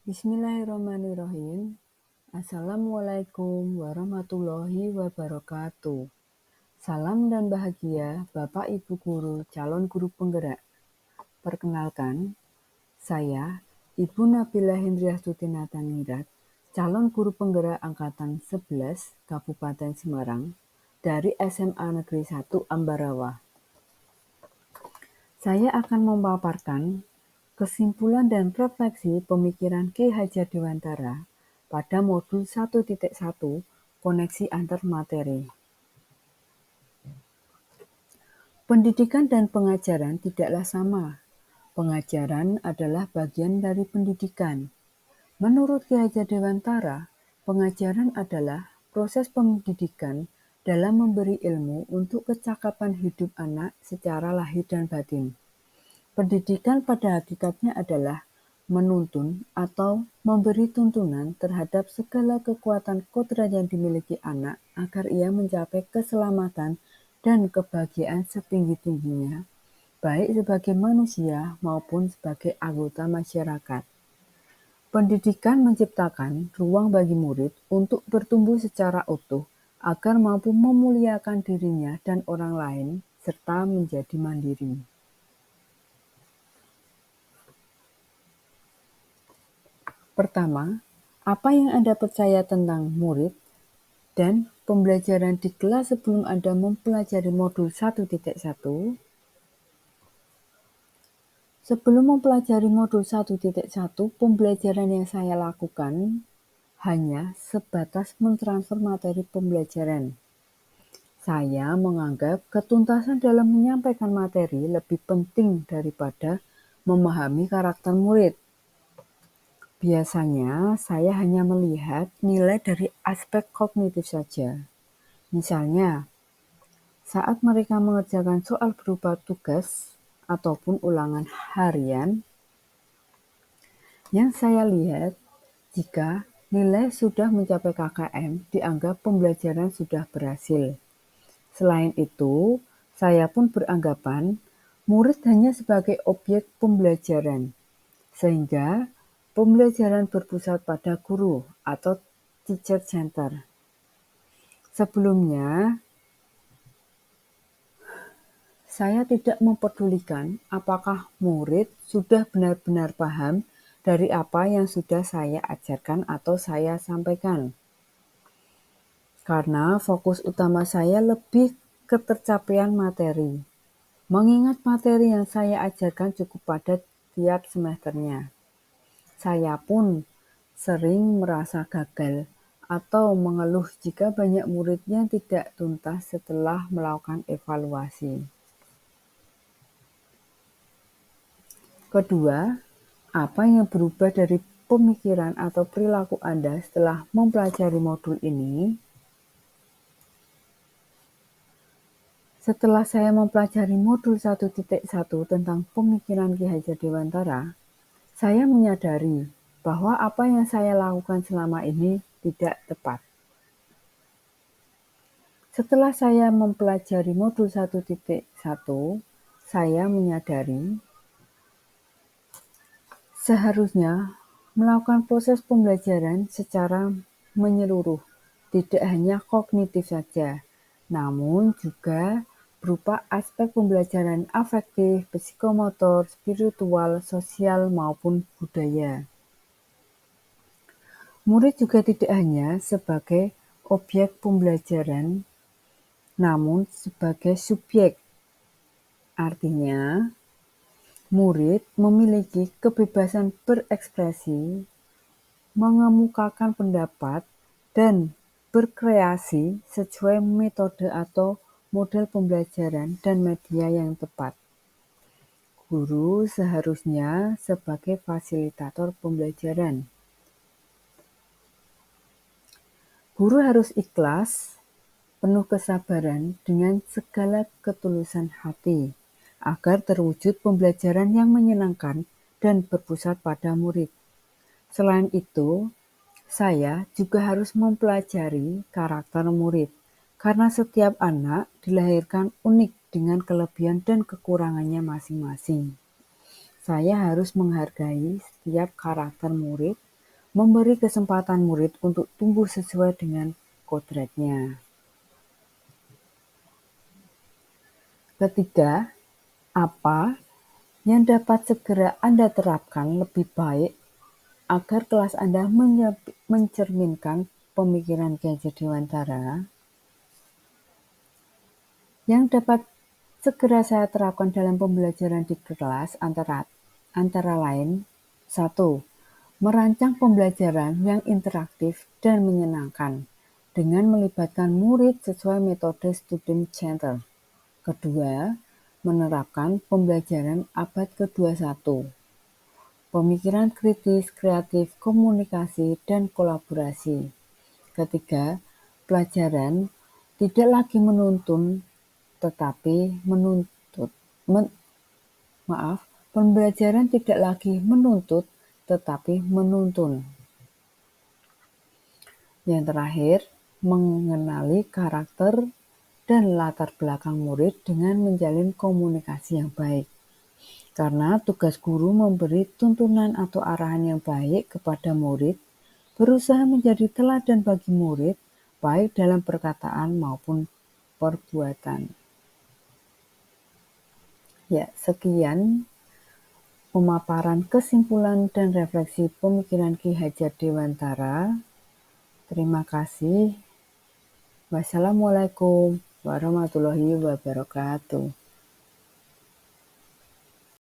Bismillahirrahmanirrahim. Assalamualaikum warahmatullahi wabarakatuh. Salam dan bahagia Bapak Ibu Guru, calon guru penggerak. Perkenalkan, saya Ibu Nabilah Hendriastuti Natanirat, calon guru penggerak Angkatan 11 Kabupaten Semarang dari SMA Negeri 1 Ambarawa. Saya akan memaparkan kesimpulan dan refleksi pemikiran Ki Hajar Dewantara pada modul 1.1 koneksi antar materi. Pendidikan dan pengajaran tidaklah sama. Pengajaran adalah bagian dari pendidikan. Menurut Ki Hajar Dewantara, pengajaran adalah proses pendidikan dalam memberi ilmu untuk kecakapan hidup anak secara lahir dan batin. Pendidikan pada hakikatnya adalah menuntun atau memberi tuntunan terhadap segala kekuatan kodrat yang dimiliki anak agar ia mencapai keselamatan dan kebahagiaan setinggi-tingginya, baik sebagai manusia maupun sebagai anggota masyarakat. Pendidikan menciptakan ruang bagi murid untuk bertumbuh secara utuh agar mampu memuliakan dirinya dan orang lain serta menjadi mandiri. Pertama, apa yang Anda percaya tentang murid dan pembelajaran di kelas sebelum Anda mempelajari modul 1.1? Sebelum mempelajari modul 1.1, pembelajaran yang saya lakukan hanya sebatas mentransfer materi pembelajaran. Saya menganggap ketuntasan dalam menyampaikan materi lebih penting daripada memahami karakter murid. Biasanya, saya hanya melihat nilai dari aspek kognitif saja. Misalnya, saat mereka mengerjakan soal berupa tugas ataupun ulangan harian, yang saya lihat, jika nilai sudah mencapai KKM, dianggap pembelajaran sudah berhasil. Selain itu, saya pun beranggapan murid hanya sebagai objek pembelajaran, sehingga pembelajaran berpusat pada guru atau teacher center. Sebelumnya, saya tidak mempedulikan apakah murid sudah benar-benar paham dari apa yang sudah saya ajarkan atau saya sampaikan. Karena fokus utama saya lebih ke tercapaian materi. Mengingat materi yang saya ajarkan cukup padat tiap semesternya. Saya pun sering merasa gagal atau mengeluh jika banyak muridnya tidak tuntas setelah melakukan evaluasi. Kedua, apa yang berubah dari pemikiran atau perilaku Anda setelah mempelajari modul ini? Setelah saya mempelajari modul 1.1 tentang pemikiran Ki Hajar Dewantara, saya menyadari bahwa apa yang saya lakukan selama ini tidak tepat. Setelah saya mempelajari modul 1.1, saya menyadari seharusnya melakukan proses pembelajaran secara menyeluruh, tidak hanya kognitif saja, namun juga berupa aspek pembelajaran afektif, psikomotor, spiritual, sosial, maupun budaya. Murid juga tidak hanya sebagai objek pembelajaran, namun sebagai subjek. Artinya, murid memiliki kebebasan berekspresi, mengemukakan pendapat, dan berkreasi sesuai metode atau model pembelajaran dan media yang tepat. Guru seharusnya sebagai fasilitator pembelajaran. Guru harus ikhlas, penuh kesabaran dengan segala ketulusan hati, agar terwujud pembelajaran yang menyenangkan dan berpusat pada murid. Selain itu, saya juga harus mempelajari karakter murid, karena setiap anak dilahirkan unik dengan kelebihan dan kekurangannya masing-masing. Saya harus menghargai setiap karakter murid memberi kesempatan murid untuk tumbuh sesuai dengan kodratnya. Ketiga, apa yang dapat segera Anda terapkan lebih baik agar kelas Anda mencerminkan pemikiran Ki Hajar Dewantara? Yang dapat segera saya terapkan dalam pembelajaran di kelas antara lain: 1. Merancang pembelajaran yang interaktif dan menyenangkan dengan melibatkan murid sesuai metode student center. Kedua, menerapkan pembelajaran abad ke-21. Pemikiran kritis, kreatif, komunikasi, dan kolaborasi. Ketiga, pelajaran tidak lagi menuntun tetapi menuntut. Pembelajaran tidak lagi menuntut tetapi menuntun. Yang terakhir, mengenali karakter dan latar belakang murid dengan menjalin komunikasi yang baik. Karena tugas guru memberi tuntunan atau arahan yang baik kepada murid, berusaha menjadi teladan bagi murid, baik dalam perkataan maupun perbuatan. Ya, sekian pemaparan kesimpulan dan refleksi pemikiran Ki Hajar Dewantara. Terima kasih. Wassalamualaikum warahmatullahi wabarakatuh.